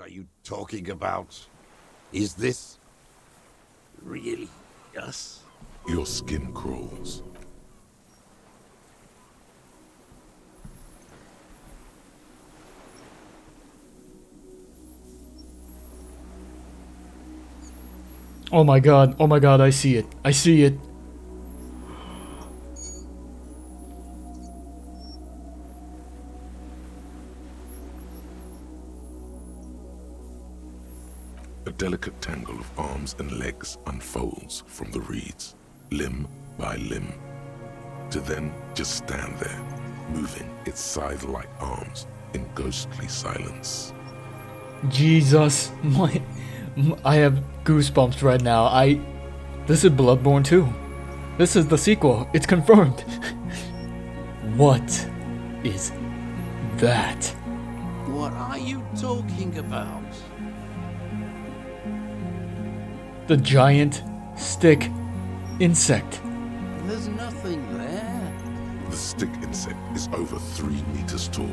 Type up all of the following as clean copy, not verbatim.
are you talking about? Is this really us? Your skin crawls. Oh my god, I see it. I see it. A delicate tangle of arms and legs unfolds from the reeds, limb by limb, to then just stand there, moving its scythe-like arms in ghostly silence. Jesus, I have goosebumps right now. This is Bloodborne 2. This is the sequel. It's confirmed. What is that? What are you talking about? The giant stick insect. There's nothing there. The stick insect is over 3 meters tall.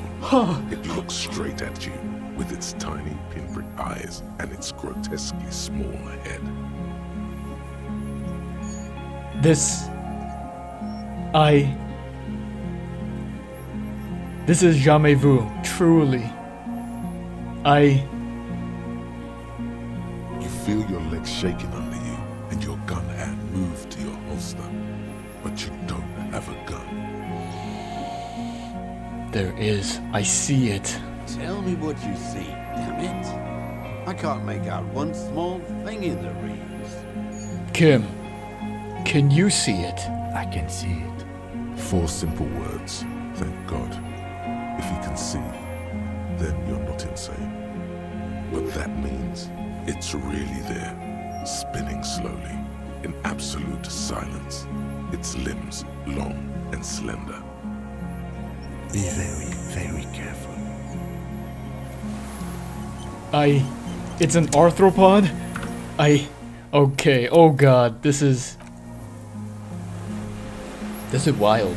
It looks straight at you with its tiny pinprick eyes and its grotesquely small head. This is jamais vu, truly. You feel your legs shaking under you and your gun hand move to your holster, but you don't have a gun. I see it. Tell me what you see, damn it. I can't make out one small thing in the reeds. Kim, can you see it? I can see it. 4 simple words, thank God. If you can see, then you're not insane. But that means it's really there, spinning slowly, in absolute silence, its limbs long and slender. Be very, very careful. It's an arthropod? Okay, oh god, this is wild.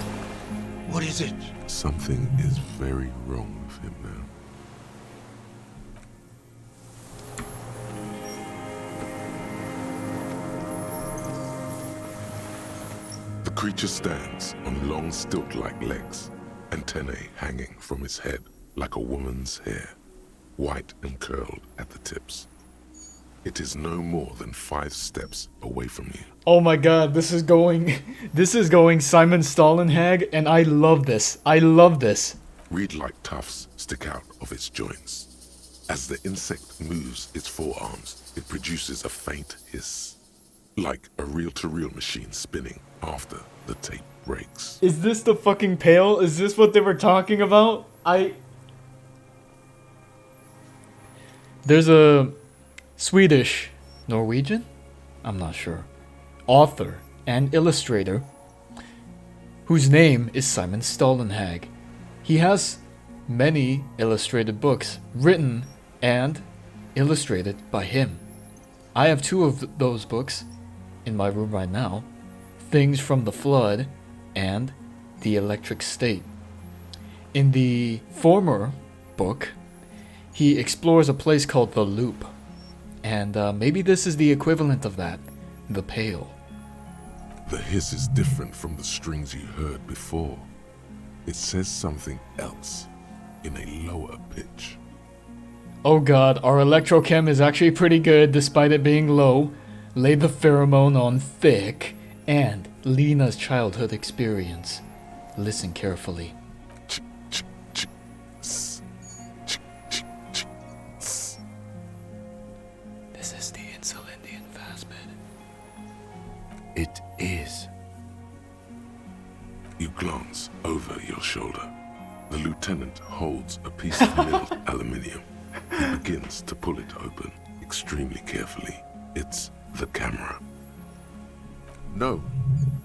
What is it? Something is very wrong with him now. The creature stands on long stilt-like legs, antennae hanging from his head like a woman's hair, white and curled at the tips. It is no more than 5 steps away from you. Oh my god, this is going Simon Stollenhag, and I love this. I love this. Reed-like tufts stick out of its joints. As the insect moves its forearms, it produces a faint hiss, like a reel-to-reel machine spinning after the tape breaks. Is this the fucking pail? Is this what they were talking about? There's a Swedish, Norwegian? I'm not sure. Author and illustrator whose name is Simon Stollenhag. He has many illustrated books written and illustrated by him. I have 2 of those books in my room right now. Things from the Flood and The Electric State. In the former book, he explores a place called the Loop. And maybe this is the equivalent of that, the Pale. The hiss is different from the strings you heard before. It says something else in a lower pitch. Oh god, our electrochem is actually pretty good despite it being low. Lay the pheromone on thick, and Lena's childhood experience. Listen carefully. This is the Insulindian phasmid. It is. You glance over your shoulder. The lieutenant holds a piece of milled aluminium. He begins to pull it open extremely carefully. It's the camera. No,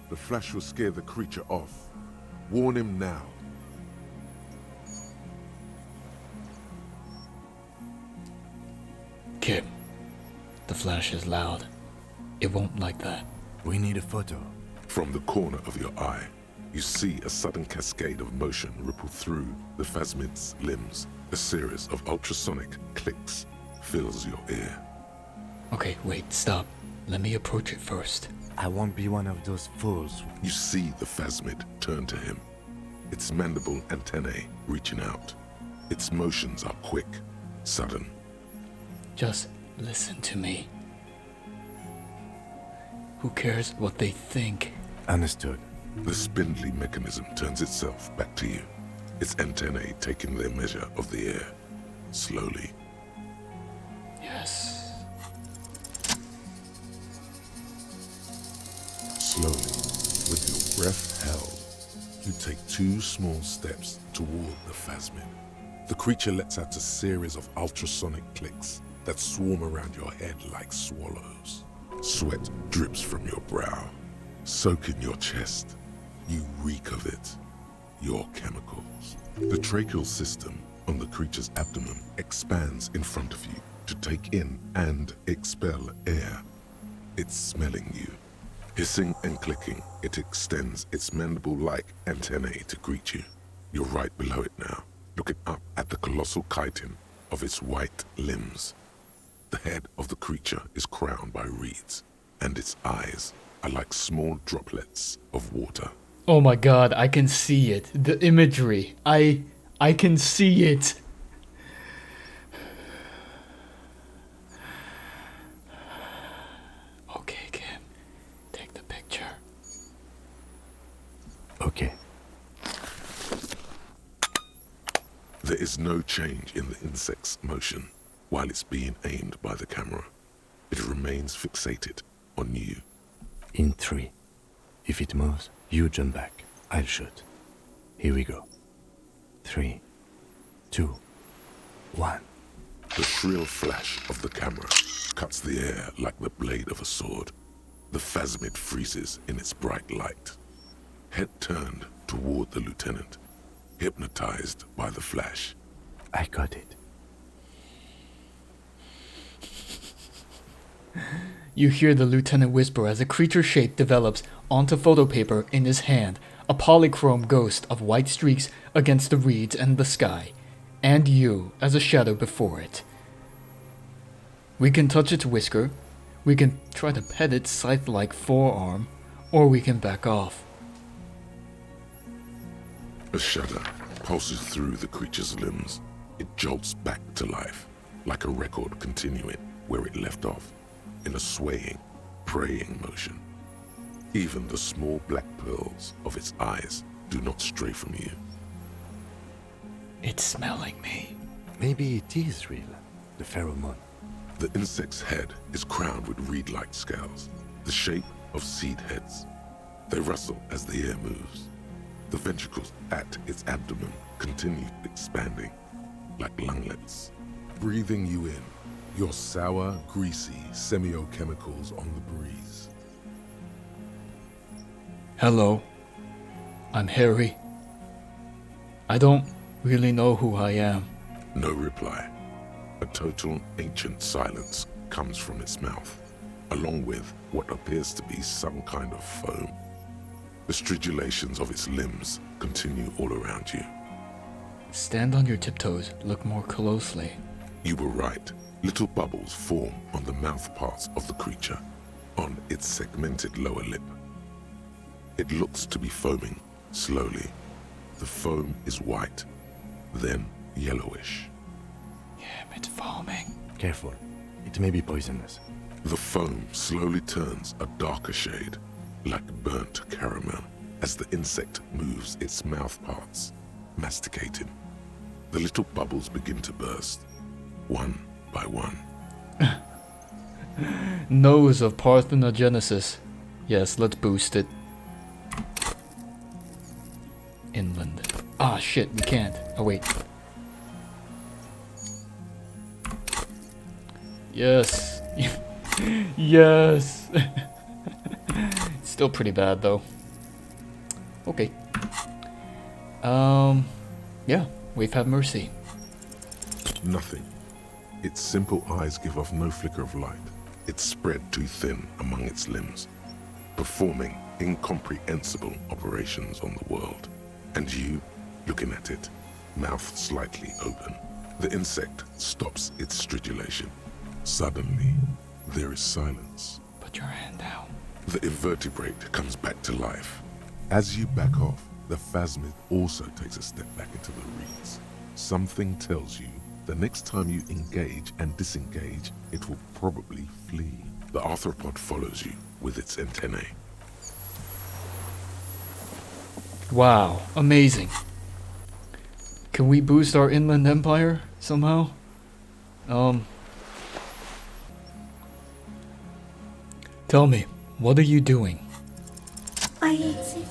the flash will scare the creature off. Warn him now. Kim, the flash is loud. It won't like that. We need a photo. From the corner of your eye, you see a sudden cascade of motion ripple through the phasmid's limbs. A series of ultrasonic clicks, fills your ear. Okay, wait, stop. Let me approach it first. I won't be one of those fools. You see the phasmid turn to him, its mandible antennae reaching out. Its motions are quick, sudden. Just listen to me. Who cares what they think? Understood. The spindly mechanism turns itself back to you, its antennae taking their measure of the air, slowly. Yes. Slowly, with your breath held, you take 2 small steps toward the phasmid. The creature lets out a series of ultrasonic clicks that swarm around your head like swallows. Sweat drips from your brow, soaking your chest. You reek of it, your chemicals. The tracheal system on the creature's abdomen expands in front of you to take in and expel air. It's smelling you. Hissing and clicking, it extends its mandible-like antennae to greet you. You're right below it now, looking up at the colossal chitin of its white limbs. The head of the creature is crowned by reeds, and its eyes are like small droplets of water. Oh my god, I can see it. The imagery. I can see it. Okay, Kim. Take the picture. Okay. There is no change in the insect's motion while it's being aimed by the camera. It remains fixated on you. In 3. If it moves, you jump back. I'll shoot. Here we go. 3, 2, 1. The shrill flash of the camera cuts the air like the blade of a sword. The phasmid freezes in its bright light. Head turned toward the lieutenant, hypnotized by the flash. I got it. You hear the lieutenant whisper as a creature shape develops onto photo paper in his hand, a polychrome ghost of white streaks against the reeds and the sky, and you as a shadow before it. We can touch its whisker, we can try to pet its scythe-like forearm, or we can back off. A shudder pulses through the creature's limbs. It jolts back to life, like a record continuing where it left off, in a swaying, praying motion. Even the small black pearls of its eyes do not stray from you. It's smelling me. Maybe it is real. The pheromone. The insect's head is crowned with reed-like scales, the shape of seed heads. They rustle as the air moves. The ventricles at its abdomen continue expanding, like lunglets, breathing you in, your sour, greasy semiochemicals on the breeze. Hello. I'm Harry. I don't really know who I am. No reply. A total ancient silence comes from its mouth, along with what appears to be some kind of foam. The stridulations of its limbs continue all around you. Stand on your tiptoes, look more closely. You were right. Little bubbles form on the mouth parts of the creature, on its segmented lower lip. It looks to be foaming, slowly. The foam is white, then yellowish. Yeah, it's foaming. Careful. It may be poisonous. The foam slowly turns a darker shade, like burnt caramel, as the insect moves its mouth parts, masticating. The little bubbles begin to burst, one by one. Nose of parthenogenesis. Yes, let's boost it. Inland. Ah, shit, we can't. Oh, wait. Yes. Yes. Still pretty bad, though. Okay. Yeah, we've had mercy. Nothing. Its simple eyes give off no flicker of light. It's spread too thin among its limbs, performing incomprehensible operations on the world. And you, looking at it, mouth slightly open. The insect stops its stridulation Suddenly, there is silence. Put your hand down. The invertebrate comes back to life. As you back off, the phasmid also takes a step back into the reeds. Something tells you the next time you engage and disengage, it will probably flee. The arthropod follows you with its antennae. Wow, amazing. Can we boost our inland empire somehow? Tell me, what are you doing? I exist.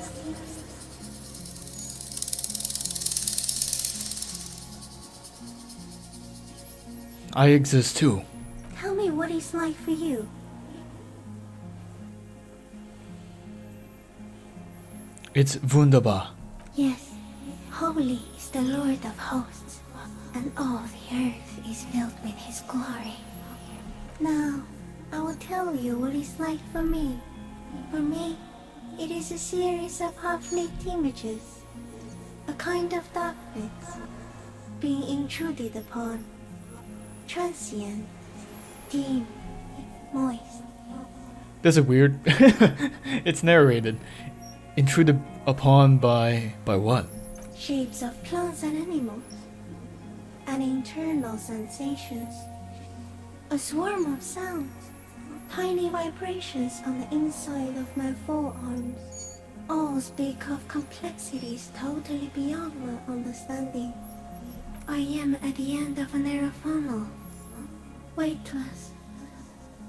I exist too. Tell me what it's like for you. It's wunderbar. Yes, holy is the Lord of hosts, and all the earth is filled with his glory. Now, I will tell you what it's like for me. For me, it is a series of half-lit images, a kind of darkness, being intruded upon, transient, dim, moist. This is weird. It's narrated. Intruded upon by what? Shapes of plants and animals, and internal sensations. A swarm of sounds, tiny vibrations on the inside of my forearms. All speak of complexities totally beyond my understanding. I am at the end of a narrow funnel, weightless,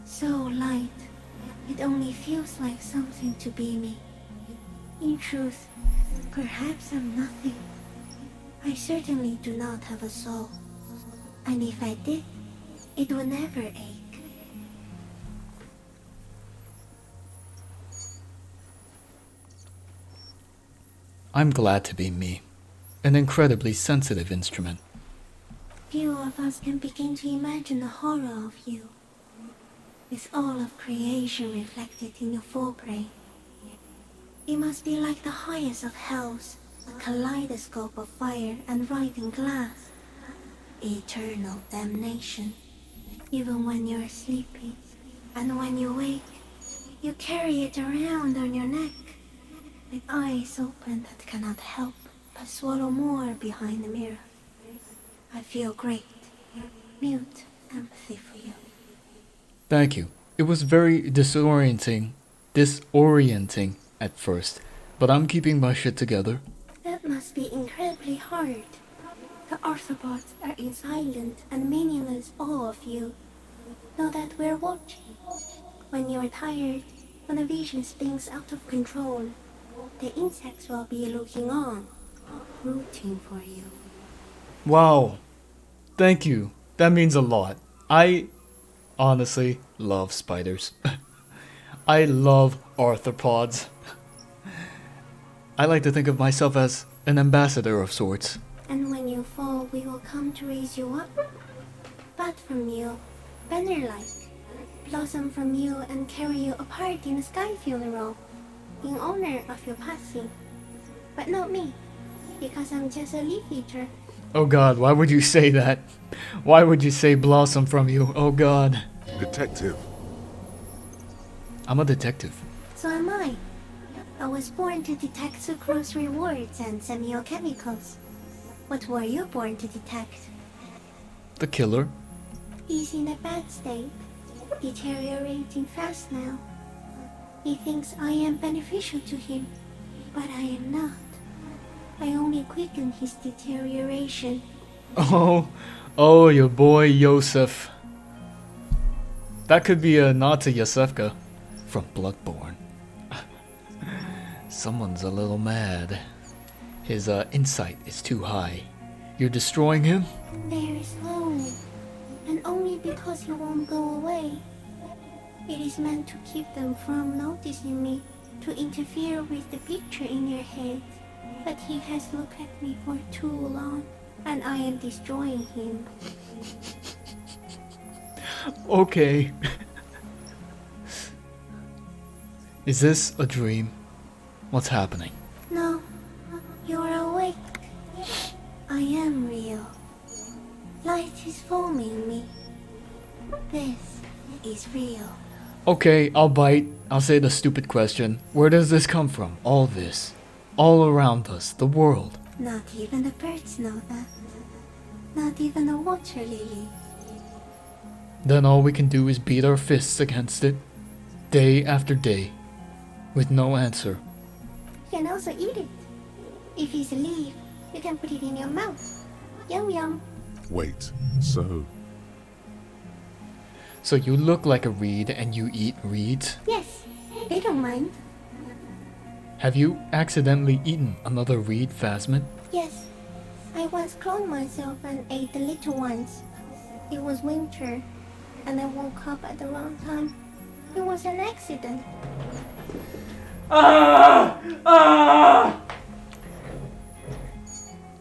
so light, it only feels like something to be me. In truth, perhaps I'm nothing. I certainly do not have a soul, and if I did, it would never ache. I'm glad to be me. An incredibly sensitive instrument. Few of us can begin to imagine the horror of you, with all of creation reflected in your forebrain. It must be like the highest of hells, a kaleidoscope of fire and writhing glass. Eternal damnation, even when you're sleeping, and when you wake, you carry it around on your neck, with eyes open that cannot help but swallow more behind the mirror. I feel great, mute empathy for you. Thank you. It was very disorienting at first, but I'm keeping my shit together. That must be incredibly hard. The arthropods are in silent and meaningless awe of you. Know that we're watching. When you're tired, when the vision spins out of control, the insects will be looking on, rooting for you. Wow. Thank you. That means a lot. I honestly love spiders. I love arthropods. I like to think of myself as an ambassador of sorts. And when you fall, we will come to raise you up. Bud from you, banner-like. Blossom from you and carry you apart in a sky funeral, in honor of your passing. But not me, because I'm just a leaf eater. Oh god, why would you say that? Why would you say blossom from you? Oh god. Detective. I'm a detective. So am I. I was born to detect sucrose rewards and semiochemicals. What were you born to detect? The killer. He's in a bad state, deteriorating fast now. He thinks I am beneficial to him, but I am not. I only quicken his deterioration. Oh, your boy Yosef. That could be a nod to Yosefka from Bloodborne. Someone's a little mad. His insight is too high. You're destroying him? Very slowly, and only because he won't go away. It is meant to keep them from noticing me, to interfere with the picture in your head. But he has looked at me for too long, and I am destroying him. Okay. Is this a dream? What's happening? No, you're awake. I am real. Light is forming me. This is real. Okay, I'll bite. I'll say the stupid question. Where does this come from? All this. All around us, the world. Not even the birds know that. Not even a water lily. Then all we can do is beat our fists against it, day after day, with no answer. You can also eat it. If it's a leaf, you can put it in your mouth. Yum yum. Wait, so So you look like a reed and you eat reeds? Yes, they don't mind. Have you accidentally eaten another reed, Phasmid? Yes, I once cloned myself and ate the little ones. It was winter, and I woke up at the wrong time. It was an accident.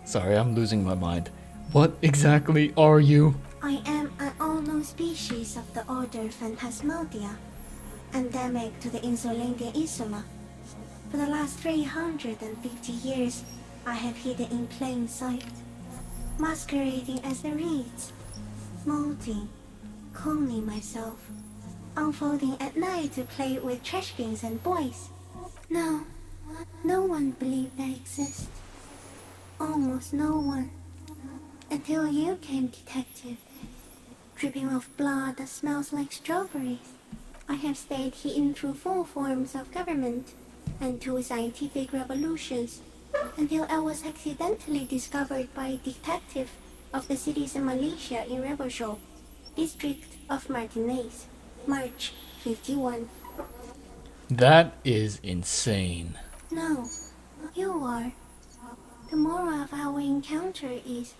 Sorry, I'm losing my mind. What exactly are you? I am an unknown species of the order Phantasmadia, endemic to the Insulandian Insula. For the last 350 years, I have hidden in plain sight, masquerading as the reeds, molting, cloning myself, unfolding at night to play with trash bins and boys. No, no one believed I exist. Almost no one. Until you came, detective. Dripping of blood that smells like strawberries. I have stayed hidden through 4 forms of government and 2 scientific revolutions until I was accidentally discovered by a detective of the citizen militia in Rebelshaw, district of Martinez, March 51. That is insane. No, you are. The moral of our encounter is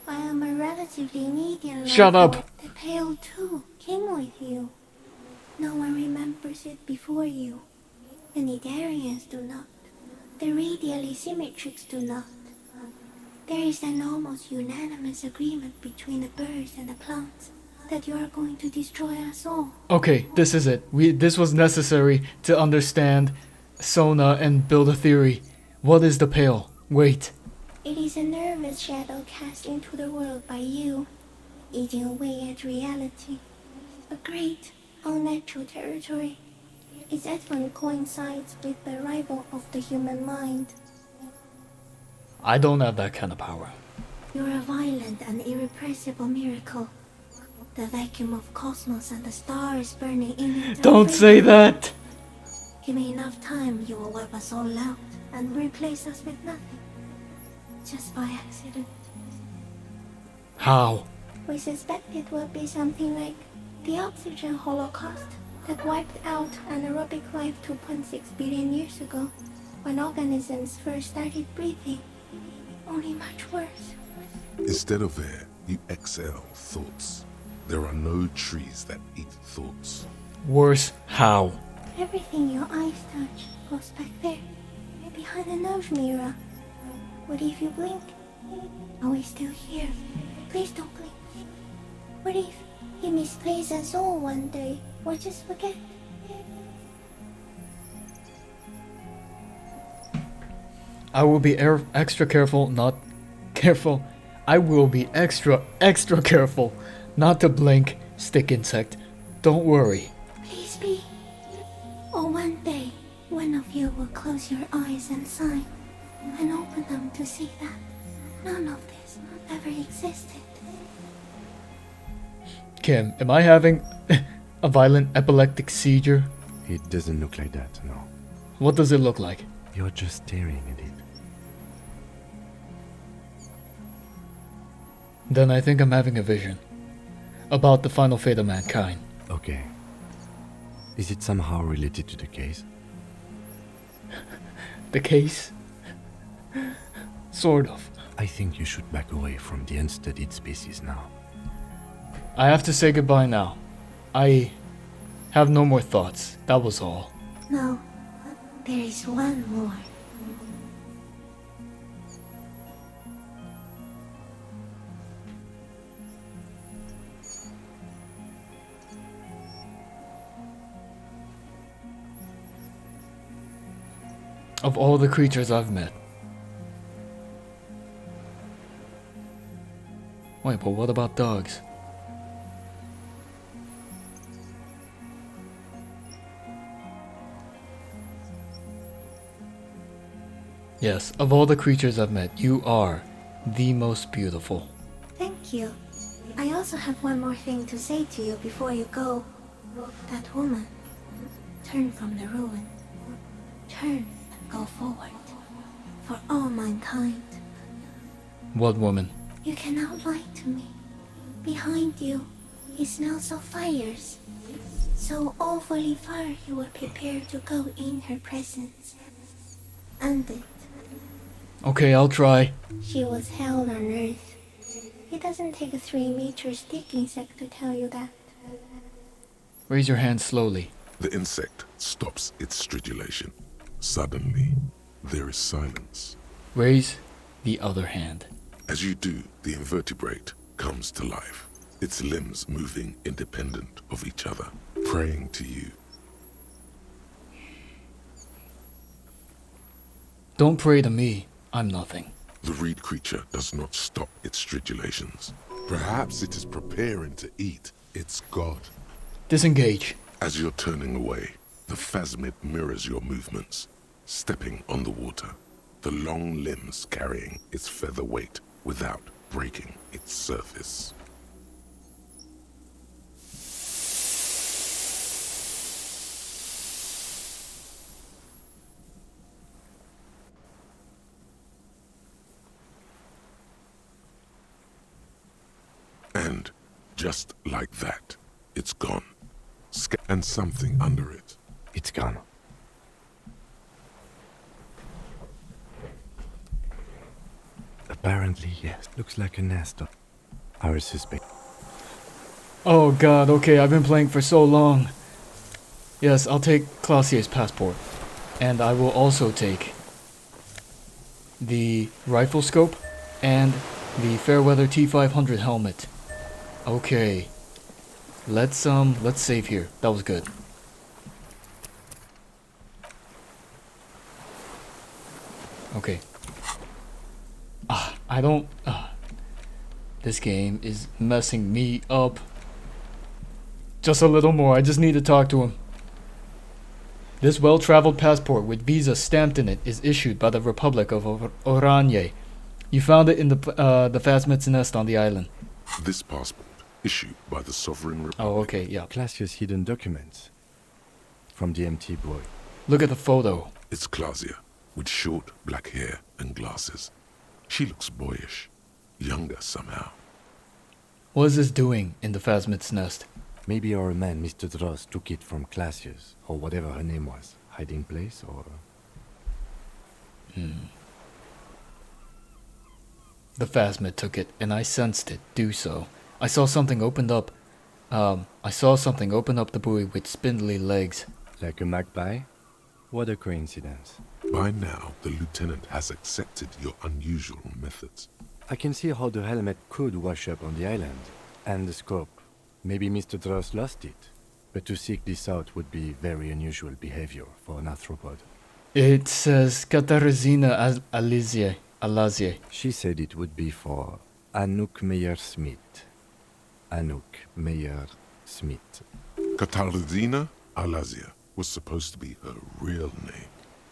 I am a relatively medium Shut level. up. The Pale too came with you. No one remembers it before you. The Nidarians do not. The radially symmetrics do not. There is an almost unanimous agreement between the birds and the plants that you are going to destroy us all. Okay, this is it. This was necessary to understand Sona and build a theory. What is the Pale? Wait. It is a nervous shadow cast into the world by you, eating away at reality. A great, unnatural territory. Its advent coincides with the arrival of the human mind. I don't have that kind of power. You're a violent and irrepressible miracle. The vacuum of cosmos and the stars burning in it. Don't say that! Give me enough time, you will wipe us all out and replace us with nothing. Just by accident. How? We suspect it will be something like the oxygen holocaust that wiped out anaerobic life 2.6 billion years ago, when organisms first started breathing. Only much worse. instead of air, you exhale thoughts. There are no trees that eat thoughts. Worse, how? Everything your eyes touch goes back there, behind the nose mirror. What if you blink? Are we still here? Please don't blink. What if he misplaces us all one day, or just forget? I will be extra careful, not careful. I will be extra careful not to blink, stick insect. Don't worry. Please be. Or one day, one of you will close your eyes and sigh, and open them to see that none of this ever existed. Kim, am I having a violent epileptic seizure? It doesn't look like that, no. What does it look like? You're just staring at it. Then I think I'm having a vision. About the final fate of mankind. Okay. Is it somehow related to the case? The case? Sort of. I think you should back away from the unstudied species now. I have to say goodbye now. I have no more thoughts. That was all. No, there is one more. Of all the creatures I've met. Wait, but what about dogs? Yes, of all the creatures I've met, you are the most beautiful. Thank you. I also have one more thing to say to you before you go. That woman. Turn from the ruin. Turn and go forward. For all mankind. What woman? You cannot lie to me. Behind you is now so fires. So awfully far you were prepared to go in her presence. And it. Okay, I'll try. She was hell on earth. It doesn't take a 3-meter stick insect to tell you that. Raise your hand slowly. The insect stops its stridulation. Suddenly, there is silence. Raise the other hand. As you do, the invertebrate comes to life, its limbs moving independent of each other, praying to you. Don't pray to me. I'm nothing. The reed creature does not stop its stridulations. Perhaps it is preparing to eat its god. Disengage. As you're turning away, the phasmid mirrors your movements, stepping on the water, the long limbs carrying its feather weight without breaking its surface. And just like that, it's gone. And something under it. It's gone. Apparently, yes. Looks like a nest of our suspect. Oh god, okay, I've been playing for so long. Yes, I'll take Clausier's passport. And I will also take the rifle scope and the Fairweather T500 helmet. Okay. Let's save here. That was good. Okay. I don't... This game is messing me up. Just a little more. I just need to talk to him. This well-traveled passport with visa stamped in it is issued by the Republic of Oranje. You found it in the Phasmid's nest on the island. This passport, issued by the Sovereign Republic. Oh, okay, yeah. Classier's hidden documents from the empty boy. Look at the photo. It's Clausia, with short black hair and glasses. She looks boyish, younger somehow. What is this doing in the Phasmid's nest? Maybe our man, Mr. Dross, took it from Classier's, or whatever her name was. Hiding place, or... The Phasmid took it, and I sensed it do so. I saw something open up the buoy with spindly legs. Like a magpie? What a coincidence. By now, the lieutenant has accepted your unusual methods. I can see how the helmet could wash up on the island. And the scope. Maybe Mr. Dross lost it. But to seek this out would be very unusual behavior for an arthropod. It says Katarzyna Alazie. She said it would be for Anouk Meyer-Smith. Anouk Meyer-Smith. Katarzyna Alazia was supposed to be her real name,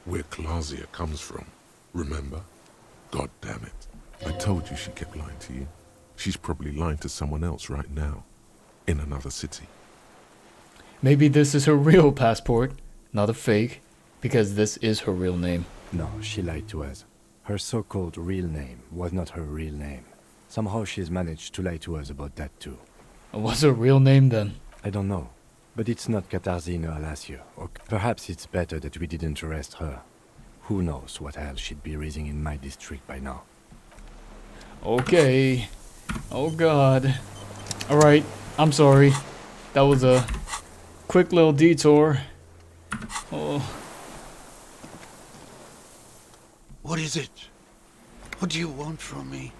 where Clausia comes from. Remember? God damn it. I told you she kept lying to you. She's probably lying to someone else right now, in another city. Maybe this is her real passport, not a fake, because this is her real name. No, she lied to us. Her so-called real name was not her real name. Somehow she's managed to lie to us about that too. What's her real name then? I don't know. But it's not Katarzyna Alacio. Or perhaps it's better that we didn't arrest her. Who knows what hell she'd be raising in my district by now. Okay. Oh god. Alright, I'm sorry. That was a quick little detour. Oh. What is it? What do you want from me?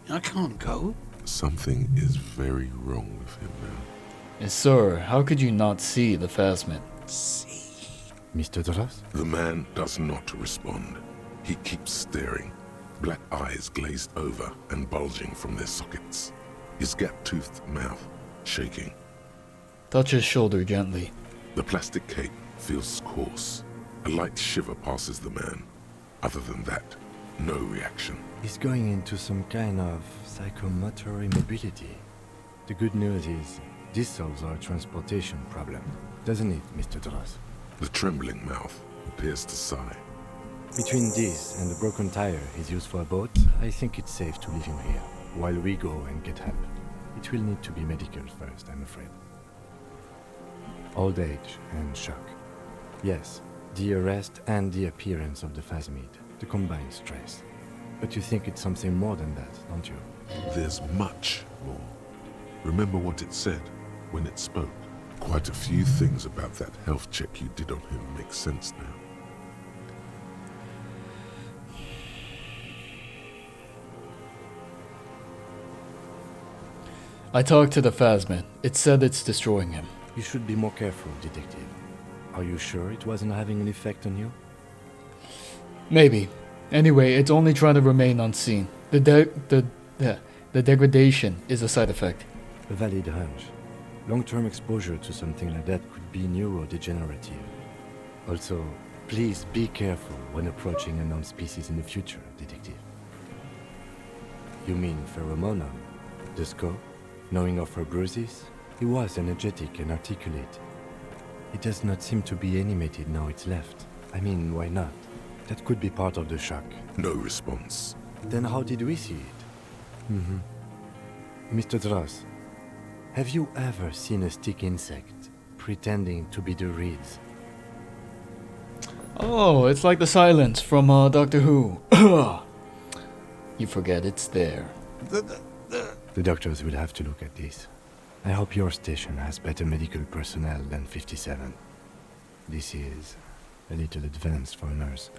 I can't go. Something is very wrong with him now. Sir, how could you not see the Phasmid? See. Mr. Dross? The man does not respond. He keeps staring, black eyes glazed over and bulging from their sockets. His gap-toothed mouth shaking. Touch his shoulder gently. The plastic cape feels coarse. A light shiver passes the man. Other than that, no reaction. He's going into some kind of psychomotor immobility. The good news is, this solves our transportation problem, doesn't it, Mr. Dross? The trembling mouth appears to sigh. Between this and the broken tire he's used for a boat, I think it's safe to leave him here, while we go and get help. It will need to be medical first, I'm afraid. Old age and shock. Yes, the arrest and the appearance of the phasmid, the combined stress. But you think it's something more than that, don't you? There's much more. Remember what it said when it spoke. Quite a few things about that health check you did on him make sense now. I talked to the phasmid. It said it's destroying him. You should be more careful, detective. Are you sure it wasn't having an effect on you? Maybe. Anyway, it's only trying to remain unseen. The degradation is a side effect. A valid hunch. Long-term exposure to something like that could be neurodegenerative. Also, please be careful when approaching a known species in the future, detective. You mean pheromonum? The scope? Knowing of her bruises? He was energetic and articulate. It does not seem to be animated now it's left. I mean, why not? That could be part of the shock. No response. Then how did we see it? Mr. Dross, have you ever seen a stick insect pretending to be the reeds? Oh, it's like the silence from Doctor Who. You forget it's there. The doctors will have to look at this. I hope your station has better medical personnel than 57. This is a little advanced for a nurse.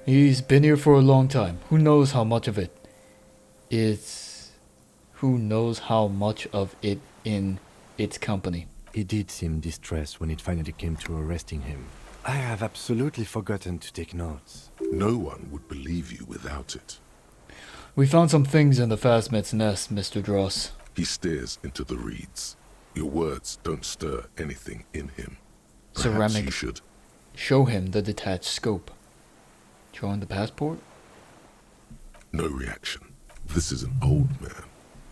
He's been here for a long time. Who knows how much of it in its company. He did seem distressed when it finally came to arresting him. I have absolutely forgotten to take notes. No one would believe you without it. We found some things in the phasmid's nest, Mr. Dross. He stares into the reeds. Your words don't stir anything in him. Perhaps Ceramic. you should. Show him the detached scope. Show him the passport? No reaction. This is an old man.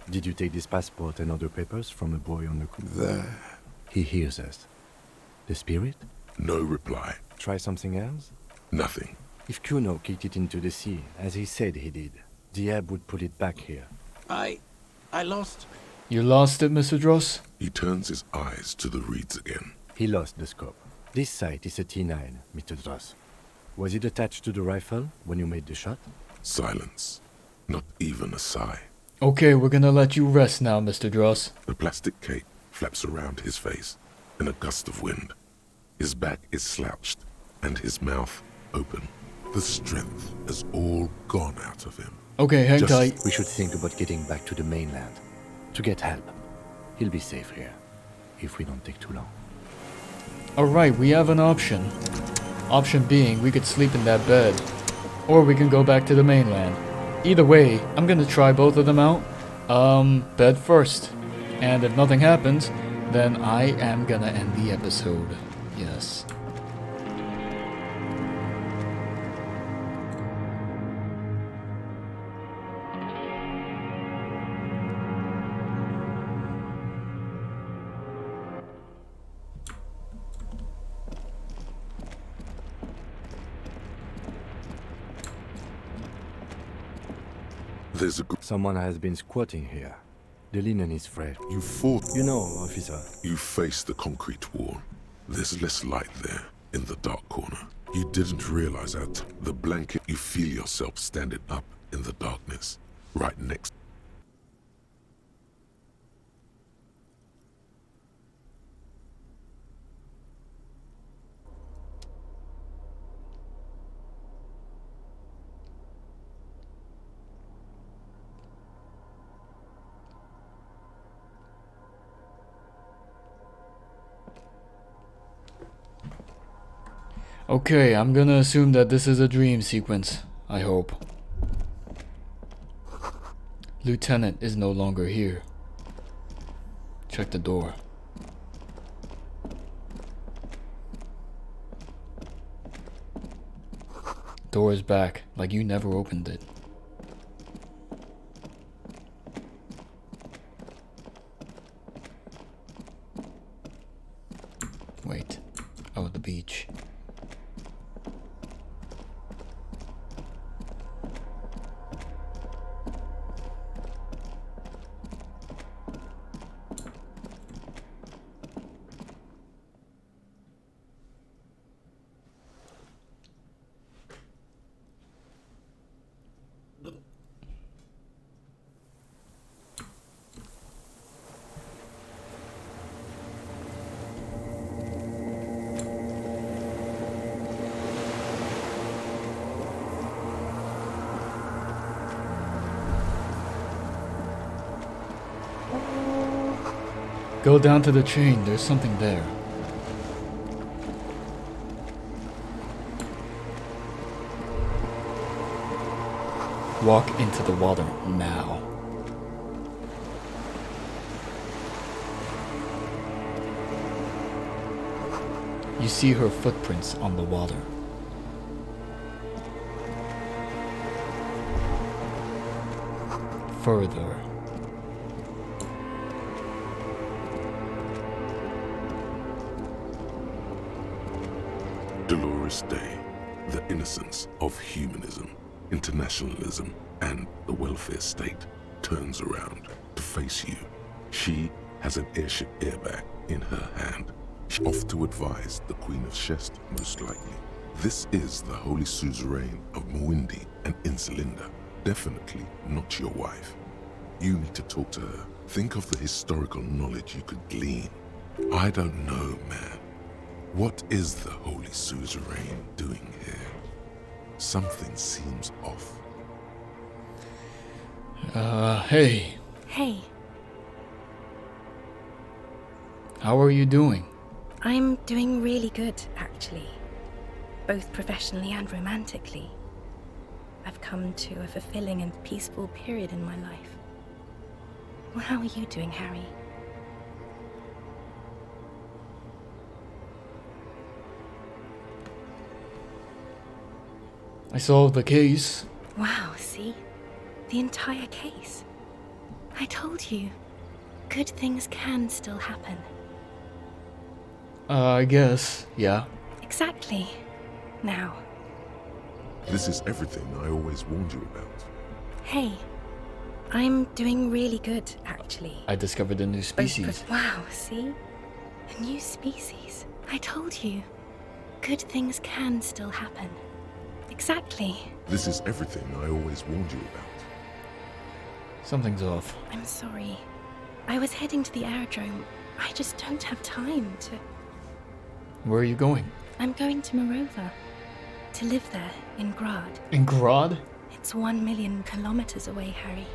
Did you take this passport and other papers from a boy on the crew? There. He hears us. The spirit? No reply. Try something else? Nothing. If Kuno kicked it into the sea, as he said he did, the ebb would pull it back here. I lost. You lost it, Mr. Dross? He turns his eyes to the reeds again. He lost the scope. This sight is a T9, Mr. Dross. Was it attached to the rifle when you made the shot? Silence. Not even a sigh. Okay, we're gonna let you rest now, Mr. Dross. The plastic cape flaps around his face in a gust of wind. His back is slouched and his mouth open. The strength has all gone out of him. Okay, hang Just- tight. We should think about getting back to the mainland. To get help. He'll be safe here. If we don't take too long. Alright, we have an option. Option being, we could sleep in that bed. Or we can go back to the mainland. Either way, I'm gonna try both of them out. Bed first. And if nothing happens, then I am gonna end the episode. Yes. There's a group. Someone has been squatting here. The linen is fresh. You fought. You know, officer. You face the concrete wall. There's less light there, in the dark corner. You didn't realize that the blanket, you feel yourself standing up in the darkness, right next. Okay, I'm gonna assume that this is a dream sequence. I hope. Lieutenant is no longer here. Check the door. Door door is back, like you never opened it. Wait. Oh, the beach. Go down to the chain, there's something there. Walk into the water now. You see her footprints on the water. Further. Dolores Day, the innocence of humanism, internationalism, and the welfare state turns around to face you. She has an airship airbag in her hand. She's off to advise the Queen of Shest, most likely. This is the Holy Suzerain of Mwindi and Insulinda. Definitely not your wife. You need to talk to her. Think of the historical knowledge you could glean. I don't know, man. What is the Holy Suzerain doing here? Something seems off. Hey. Hey, How are you doing? I'm doing really good, actually. Both professionally and romantically. I've come to a fulfilling and peaceful period in my life. Well, how are you doing, Harry? I solved the case. Wow, see? The entire case. I told you. Good things can still happen. I guess, yeah. Exactly. Now, This is everything I always warned you about. hey. I'm doing really good, actually. I discovered a new Both species. wow, see? A new species. I told you. Good things can still happen. Exactly. This is everything I always warned you about. Something's off. I'm sorry. I was heading to the aerodrome. I just don't have time to... Where are you going? I'm going to Morova. To live there, in Grad. In Grod? It's 1 million kilometers away, Harry.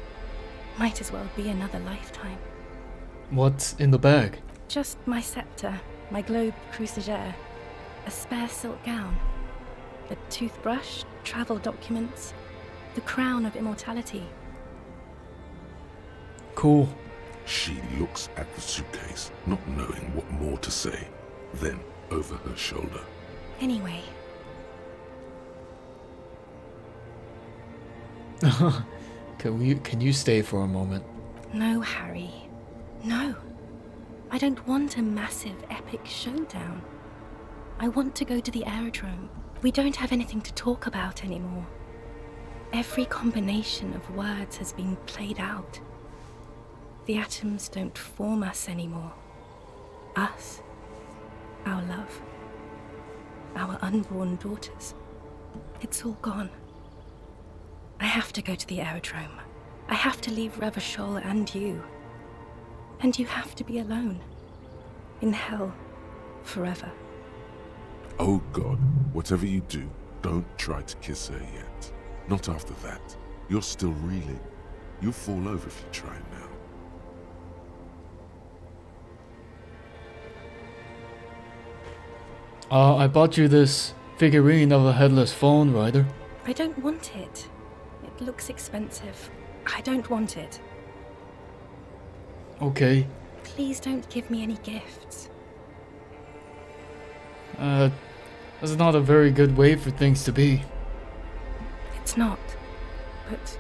Might as well be another lifetime. What's in the bag? Just my scepter, my globe cruciger, a spare silk gown, a toothbrush, travel documents, the crown of immortality. Cool. She looks at the suitcase, not knowing what more to say. Then, over her shoulder, Anyway, Can you stay for a moment? no, Harry. No. I don't want a massive, epic showdown. I want to go to the aerodrome. We don't have anything to talk about anymore. Every combination of words has been played out. The atoms don't form us anymore. Us. Our love. Our unborn daughters. It's all gone. I have to go to the aerodrome. I have to leave Revachol and you. And you have to be alone. In hell. Forever. oh God, whatever you do, don't try to kiss her yet. Not after that. You're still reeling. You'll fall over if you try now. I bought you this figurine of a headless phone rider. I don't want it. It looks expensive. I don't want it. Okay. Please don't give me any gifts. That's not a very good way for things to be. It's not. But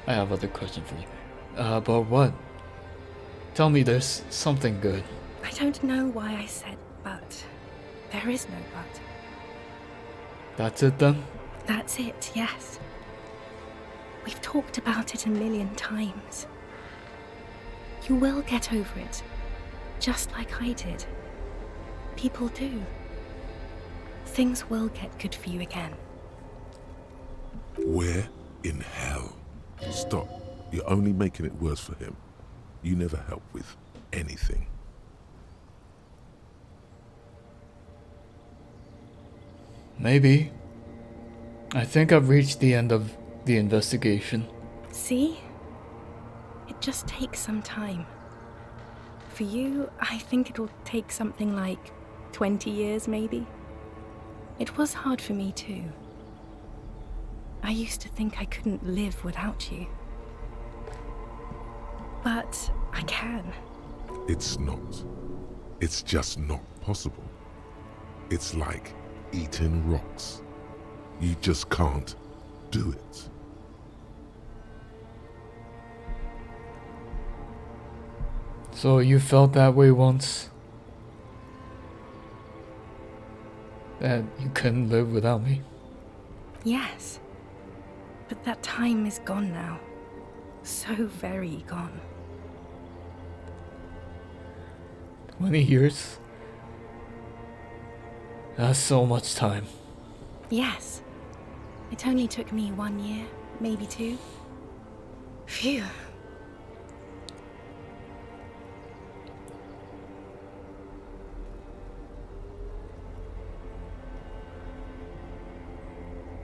I have other question for you. But what? Tell me there's something good. I don't know why I said but. There is no but. That's it then? That's it, yes. We've talked about it a million times. You will get over it, just like I did. People do. Things will get good for you again. Where in hell? Stop. You're only making it worse for him. You never help with anything. Maybe. I think I've reached the end of the investigation. See? It just takes some time. For you, I think it'll take something like 20 years, maybe. It was hard for me too. I used to think I couldn't live without you. But I can. It's not. It's just not possible. It's like eating rocks. You just can't do it. So you felt that way once? That you couldn't live without me? Yes. But that time is gone now. So very gone. 20 years? That's so much time. Yes. It only took me 1 year, maybe 2. Phew.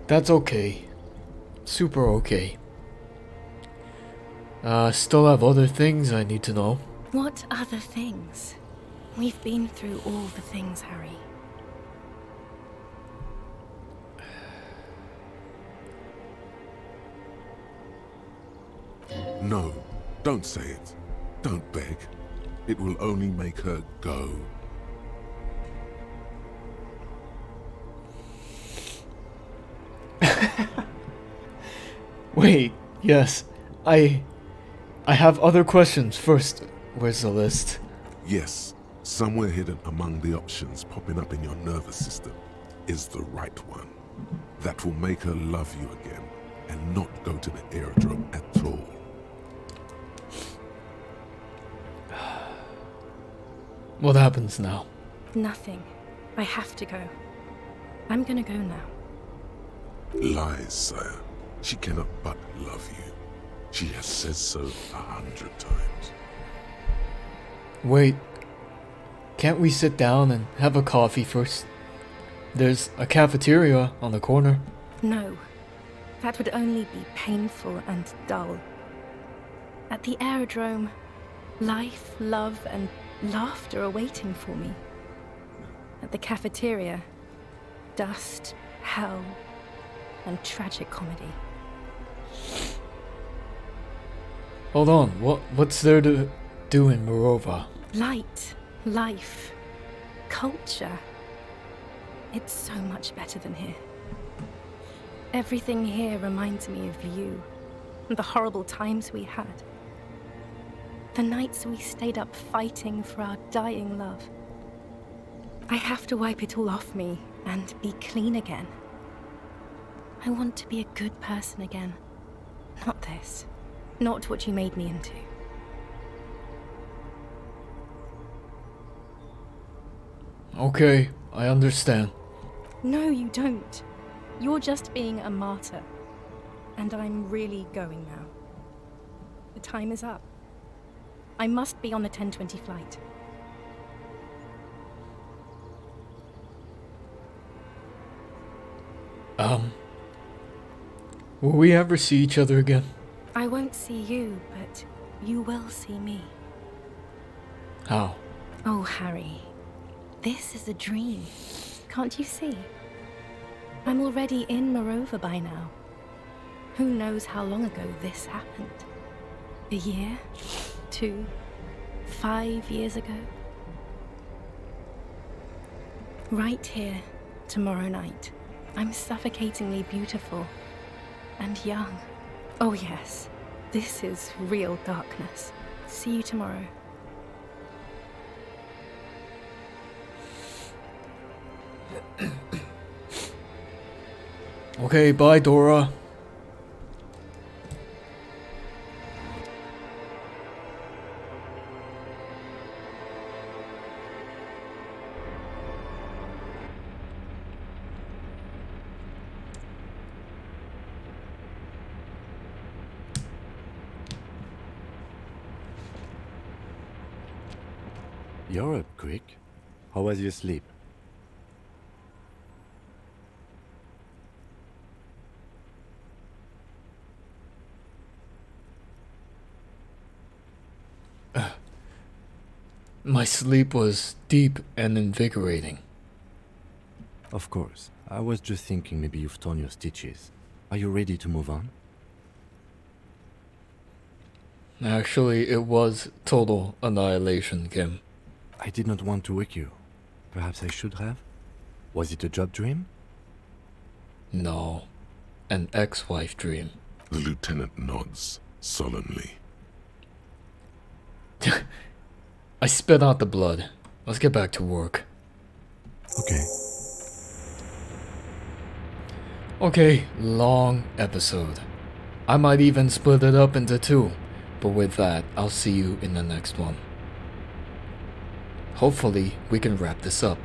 That's okay. Super okay. Still have other things I need to know. What other things? We've been through all the things, Harry. No, don't say it. Don't beg. It will only make her go. Wait, yes. I have other questions. First, where's the list? Yes, somewhere hidden among the options popping up in your nervous system is the right one. That will make her love you again and not go to the aerodrome at all. What happens now? Nothing. I have to go. I'm gonna go now. Lies, sire. She cannot but love you. She has said so 100 times. Wait. Can't we sit down and have a coffee first? There's a cafeteria on the corner. No. That would only be painful and dull. At the aerodrome, life, love, and laughter are waiting for me. At the cafeteria, dust, hell, and tragic comedy. Hold on, what's there to do in Morova? Light, life, culture. It's so much better than here. Everything here reminds me of you, and the horrible times we had. The nights we stayed up fighting for our dying love. I have to wipe it all off me and be clean again. I want to be a good person again. Not this. Not what you made me into. Okay, I understand. No, you don't. You're just being a martyr. And I'm really going now. The time is up. I must be on the 10:20 flight. Will we ever see each other again? I won't see you, but you will see me. How? Oh, Harry. This is a dream. Can't you see? I'm already in Morova by now. Who knows how long ago this happened? A year? 2? 5 years ago? Right here, tomorrow night. I'm suffocatingly beautiful. And young. Oh yes, this is real darkness. See you tomorrow. Okay, bye, Dora. You're up quick. How was your sleep? My sleep was deep and invigorating. Of course. I was just thinking maybe you've torn your stitches. Are you ready to move on? Actually, it was total annihilation, Kim. I did not want to wake you. Perhaps I should have? Was it a job dream? No, an ex-wife dream. The lieutenant nods solemnly. I spit out the blood. Let's get back to work. Okay. Okay, long episode. I might even split it up into 2, but with that, I'll see you in the next one. Hopefully, we can wrap this up.